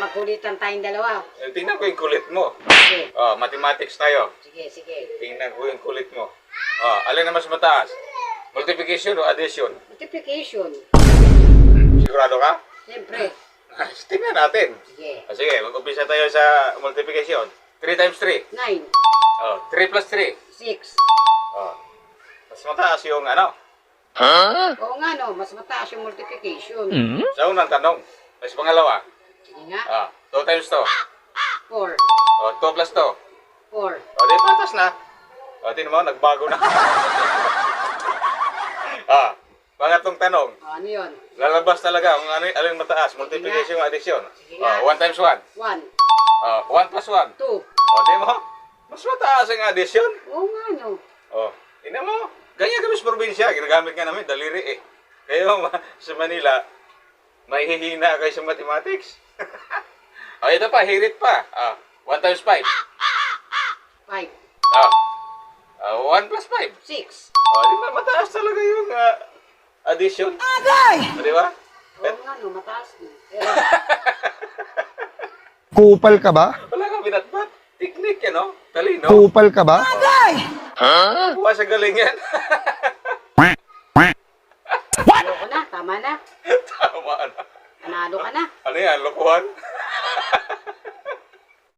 magkulitan tayong dalawa. Tingnan ko yung kulit mo. Sige. Mathematics tayo. Sige, sige. Tingnan ko yung kulit mo. Alin na mas mataas? Multiplication o addition? Multiplication. Sigurado ka? Siyempre. Tingnan natin. Sige. Sige, mag-umpisa tayo sa multiplication. 3 times 3. 9. 3 plus 3. 6. Mas mataas yung ano? Oo nga no, mas mataas yung multiplication. Sa unang tanong. Tapos pangalawa. Sige nga. 2 times 2. 4. 2 plus 2. 4. Di patas na. Tingnan mo, nagbago na. Pangatlong tanong. Ano yun? Lalabas talaga kung alin mataas. Multiplication o addition. Sige nga. 1 times 1. 1. 1 plus 1. 2. Di mo? Mas mataas ang addition. Oo nga no. Tingnan mo. Ganyan kami sa probinsya. Ginagamit nga namin daliri eh. Kaya sa Manila, may hihina kayo sa mathematics. Ito pa, hirit pa. 1 times 5. 5. 1 plus 5. 6. Di ba? Mataas talaga yung addition. Di ba? Oo nga no, mataas no. Kupal ka ba? Wala kang binatbat. Technique yan, no? Talino. Kupal ka ba? Buwa sa galing yan. Ayoko na, tama na. Tama na. Panalo ka na. Ano yan? Lokohan?